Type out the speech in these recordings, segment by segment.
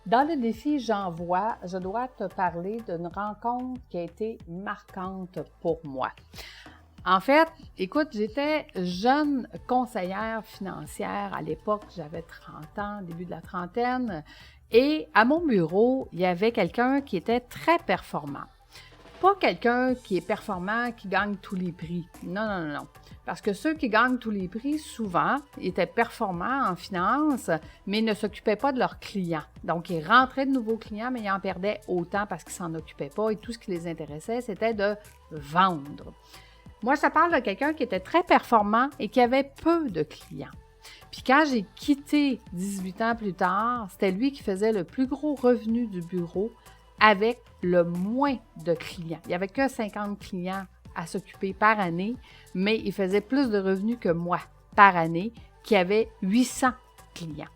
Dans le défi J'envoie, je dois te parler d'une rencontre qui a été marquante pour moi. En fait, écoute, j'étais jeune conseillère financière à l'époque, j'avais 30 ans, début de la trentaine, et à mon bureau, il y avait quelqu'un qui était très performant. Pas quelqu'un qui est performant, qui gagne tous les prix. Non. Parce que ceux qui gagnent tous les prix, souvent, étaient performants en finance, mais ne s'occupaient pas de leurs clients. Donc, ils rentraient de nouveaux clients, mais ils en perdaient autant parce qu'ils ne s'en occupaient pas et tout ce qui les intéressait, c'était de vendre. Moi, je te parle de quelqu'un qui était très performant et qui avait peu de clients. Puis quand j'ai quitté 18 ans plus tard, c'était lui qui faisait le plus gros revenu du bureau avec le moins de clients. Il n'y avait que 50 clients à s'occuper par année, mais il faisait plus de revenus que moi par année, qui avait 800 clients.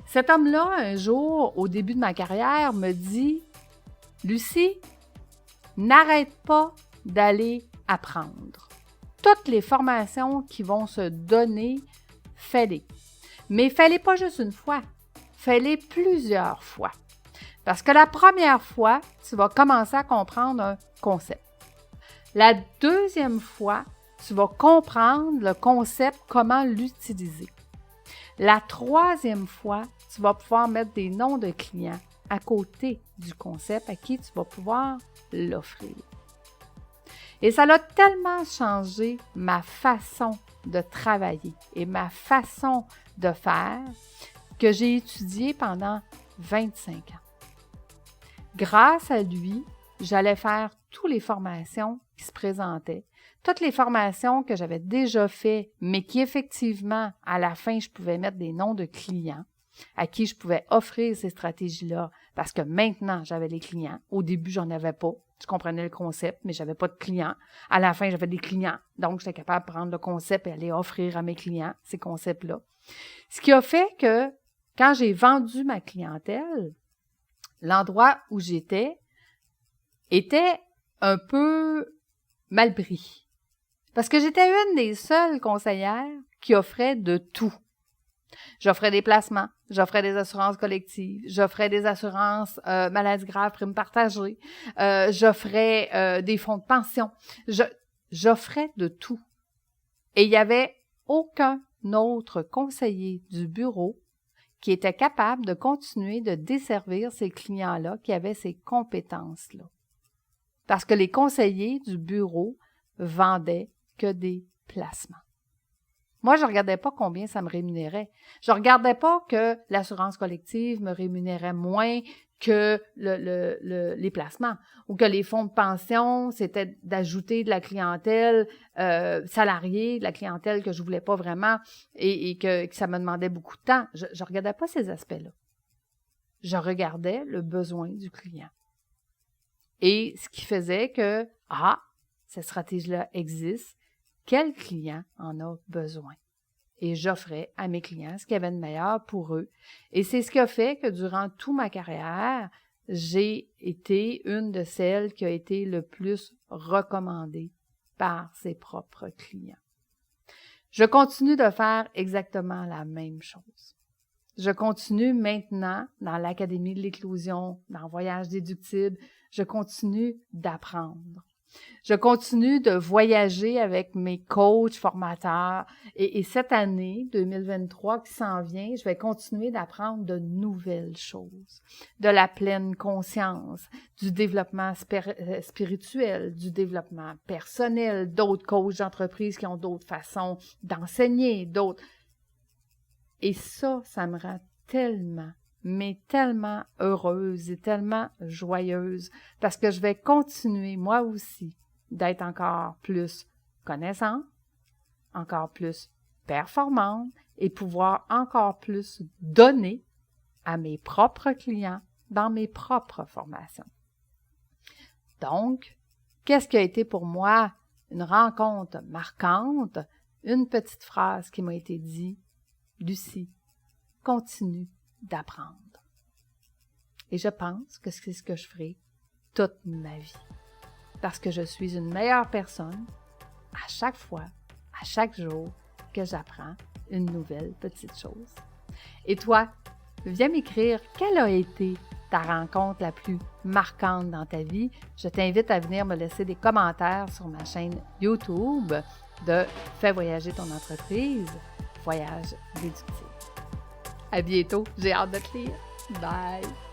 Cet homme-là, un jour, au début de ma carrière, me dit « Lucie, n'arrête pas d'aller apprendre. Toutes les formations qui vont se donner, fais-les. Mais fais-les pas juste une fois, fais-les plusieurs fois. Parce que la première fois, tu vas commencer à comprendre un concept. La deuxième fois, tu vas comprendre le concept, comment l'utiliser. La troisième fois, tu vas pouvoir mettre des noms de clients à côté du concept à qui tu vas pouvoir l'offrir. Et ça a tellement changé ma façon de travailler et ma façon de faire que j'ai étudié pendant 25 ans. Grâce à lui, j'allais faire toutes les formations qui se présentaient, toutes les formations que j'avais déjà faites, mais qui effectivement, à la fin, je pouvais mettre des noms de clients à qui je pouvais offrir ces stratégies-là parce que maintenant, j'avais les clients. Au début, j'en avais pas. Je comprenais le concept, mais j'avais pas de clients. À la fin, j'avais des clients. Donc, j'étais capable de prendre le concept et aller offrir à mes clients ces concepts-là. Ce qui a fait que quand j'ai vendu ma clientèle, l'endroit où j'étais était un peu mal pris. Parce que j'étais une des seules conseillères qui offrait de tout. J'offrais des placements, j'offrais des assurances collectives, j'offrais des assurances maladies graves, primes partagées, j'offrais des fonds de pension. J'offrais de tout. Et il n'y avait aucun autre conseiller du bureau qui était capable de continuer de desservir ces clients-là qui avaient ces compétences-là. Parce que les conseillers du bureau vendaient que des placements. Moi, je ne regardais pas combien ça me rémunérait. Je ne regardais pas que l'assurance collective me rémunérait moins que les placements ou que les fonds de pension, c'était d'ajouter de la clientèle salariée, de la clientèle que je ne voulais pas vraiment et que ça me demandait beaucoup de temps. Je ne regardais pas ces aspects-là. Je regardais le besoin du client. Et ce qui faisait que, cette stratégie-là existe, quel client en a besoin? Et j'offrais à mes clients ce qu'il y avait de meilleur pour eux. Et c'est ce qui a fait que durant toute ma carrière, j'ai été une de celles qui a été le plus recommandée par ses propres clients. Je continue de faire exactement la même chose. Je continue maintenant dans l'Académie de l'éclosion, dans Voyage déductible, je continue d'apprendre. Je continue de voyager avec mes coachs, formateurs. Et cette année, 2023 qui s'en vient, je vais continuer d'apprendre de nouvelles choses. De la pleine conscience, du développement spirituel, du développement personnel, d'autres coachs d'entreprise qui ont d'autres façons d'enseigner, d'autres. Et ça me rend tellement, mais tellement heureuse et tellement joyeuse parce que je vais continuer, moi aussi, d'être encore plus connaissante, encore plus performante et pouvoir encore plus donner à mes propres clients dans mes propres formations. Donc, qu'est-ce qui a été pour moi une rencontre marquante? Une petite phrase qui m'a été dite: Lucie, continue d'apprendre. Et je pense que c'est ce que je ferai toute ma vie. Parce que je suis une meilleure personne à chaque fois, à chaque jour que j'apprends une nouvelle petite chose. Et toi, viens m'écrire quelle a été ta rencontre la plus marquante dans ta vie. Je t'invite à venir me laisser des commentaires sur ma chaîne YouTube de Fais voyager ton entreprise, Voyage déductible. À bientôt, j'ai hâte de te lire. Bye!